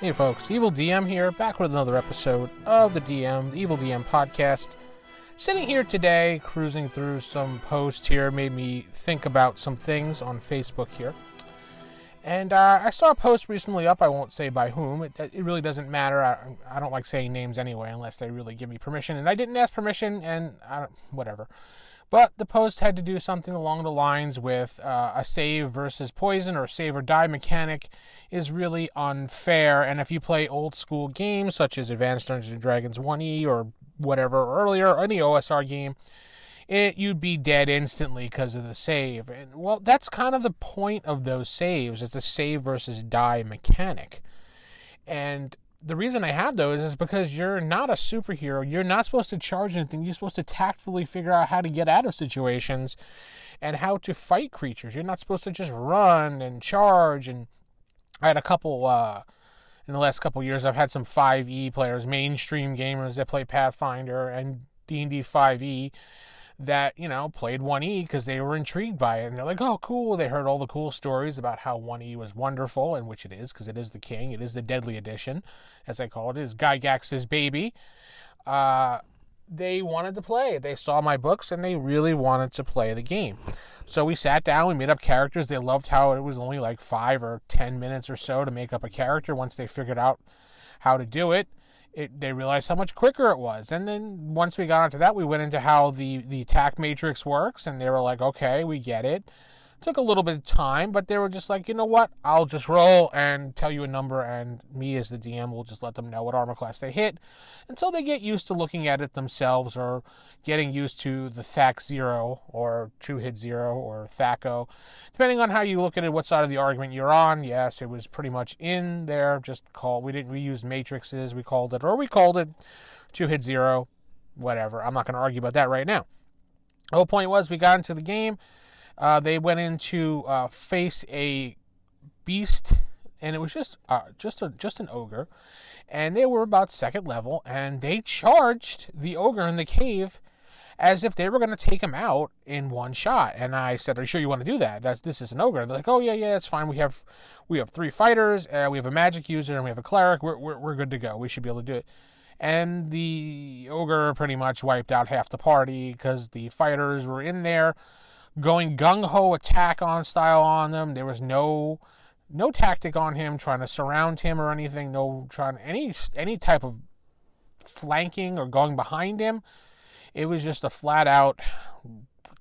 Hey folks, Evil DM here, back with another episode of the Evil DM podcast. Sitting here today, cruising through some posts here, made me think about some things on Facebook here. And I saw a post recently up, I won't say by whom, it really doesn't matter, I don't like saying names anyway, unless they really give me permission, and I didn't ask permission, and whatever. But the post had to do something along the lines with a save versus poison or save or die mechanic is really unfair. And if you play old school games such as Advanced Dungeons & Dragons 1E or whatever earlier, or any OSR game, you'd be dead instantly because of the save. And well, that's kind of the point of those saves. It's a save versus die mechanic. And the reason I have those is because you're not a superhero. You're not supposed to charge anything. You're supposed to tactfully figure out how to get out of situations and how to fight creatures. You're not supposed to just run and charge. And I had a couple, in the last couple years, I've had some 5e players, mainstream gamers that play Pathfinder and D&D 5e that, played 1E because they were intrigued by it. And they're like, oh, cool. They heard all the cool stories about how 1E was wonderful, and which it is, because it is the king. It is the deadly edition, as I call it. It is Gygax's baby. They wanted to play. They saw my books, and they really wanted to play the game. So we sat down. We made up characters. They loved how it was only like 5 or 10 minutes or so to make up a character once they figured out how to do it. They realized how much quicker it was. And then once we got onto that, we went into how the attack matrix works, and they were like, okay, we get it. Took a little bit of time, but they were just like, you know what? I'll just roll and tell you a number, and me as the DM will just let them know what armor class they hit until they get used to looking at it themselves or getting used to the THAC 0 or True Hit 0 or THAC-O. Depending on how you look at it, what side of the argument you're on. Yes, it was pretty much in there. We used matrices, we called it True Hit 0, whatever. I'm not going to argue about that right now. The whole point was we got into the game. They went in to face a beast, and it was just an ogre, and they were about second level, and they charged the ogre in the cave as if they were going to take him out in one shot. And I said, "Are you sure you want to do that? This is an ogre." And they're like, "Oh yeah, it's fine. We have 3 fighters, we have a magic user, and we have a cleric. We're good to go. We should be able to do it." And the ogre pretty much wiped out half the party because the fighters were in there going gung-ho attack on style on them. There was no tactic on him, trying to surround him or anything, no trying any type of flanking or going behind him. It was just a flat-out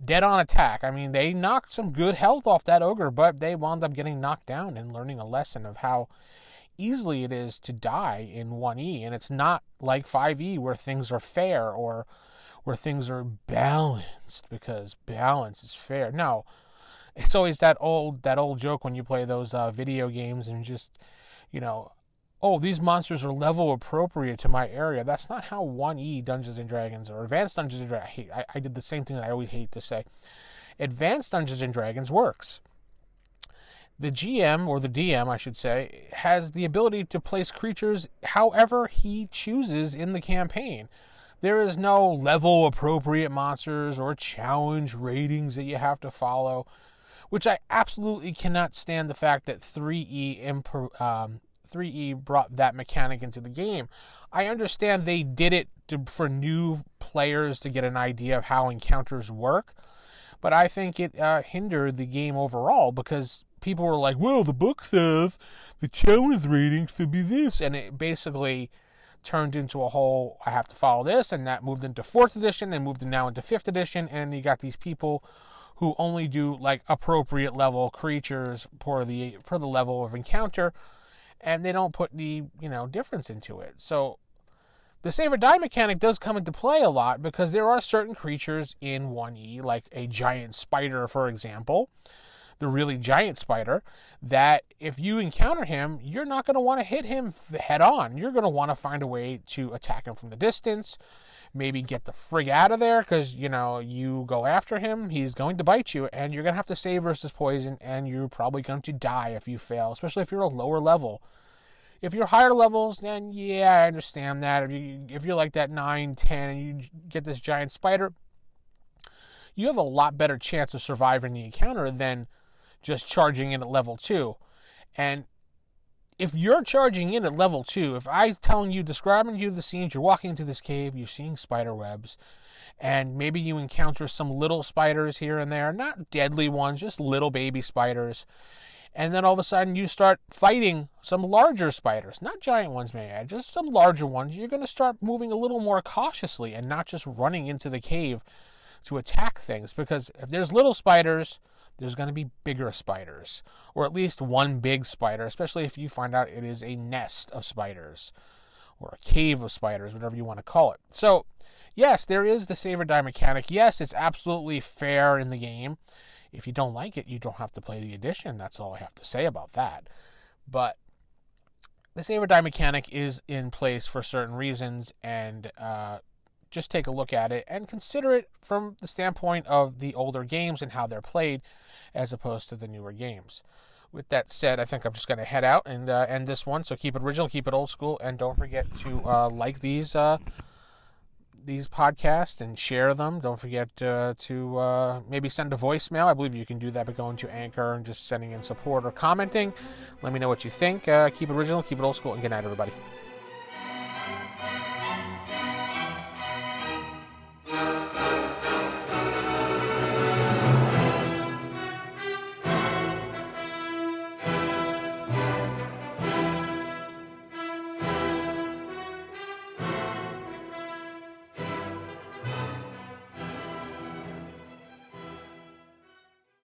dead-on attack. I mean, they knocked some good health off that ogre, but they wound up getting knocked down and learning a lesson of how easily it is to die in 1E. And it's not like 5E where things are fair or where things are balanced, because balance is fair. No, it's always that old joke when you play those video games and just, oh, these monsters are level appropriate to my area. That's not how 1E Dungeons & Dragons or Advanced Dungeons & Dragons, I did the same thing that I always hate to say. Advanced Dungeons & Dragons works. The GM, or the DM, I should say, has the ability to place creatures however he chooses in the campaign. There is no level-appropriate monsters or challenge ratings that you have to follow, which I absolutely cannot stand the fact that 3E brought that mechanic into the game. I understand they did it for new players to get an idea of how encounters work, but I think it hindered the game overall because people were like, well, the book says the challenge ratings should be this, and it basically turned into a whole, I have to follow this, and that moved into 4th edition and moved now into 5th edition, and you got these people who only do like appropriate level creatures per the level of encounter, and they don't put the difference into it. So the save or die mechanic does come into play a lot because there are certain creatures in 1E, like a giant spider, for example, the really giant spider, that if you encounter him, you're not going to want to hit him head on. You're going to want to find a way to attack him from the distance, maybe get the frig out of there because, you go after him, he's going to bite you, and you're going to have to save versus poison, and you're probably going to die if you fail, especially if you're a lower level. If you're higher levels, then yeah, I understand that. If you're like that 9, 10, and you get this giant spider, you have a lot better chance of surviving the encounter than just charging in at level 2. And if you're charging in at level 2, if I'm telling you, describing you the scenes, you're walking into this cave, you're seeing spider webs, and maybe you encounter some little spiders here and there, not deadly ones, just little baby spiders, and then all of a sudden you start fighting some larger spiders, not giant ones, may I add, just some larger ones, you're going to start moving a little more cautiously and not just running into the cave to attack things, because if there's little spiders, there's going to be bigger spiders, or at least one big spider, especially if you find out it is a nest of spiders, or a cave of spiders, whatever you want to call it. So, yes, there is the save or die mechanic. Yes, it's absolutely fair in the game. If you don't like it, you don't have to play the edition. That's all I have to say about that. But the save or die mechanic is in place for certain reasons, and just take a look at it and consider it from the standpoint of the older games and how they're played as opposed to the newer games. With that said, I think I'm just going to head out and end this one. So keep it original, keep it old school, and don't forget to like these podcasts and share them. Don't forget to maybe send a voicemail. I believe you can do that by going to Anchor and just sending in support or commenting. Let me know what you think. Keep it original, keep it old school, and good night, everybody.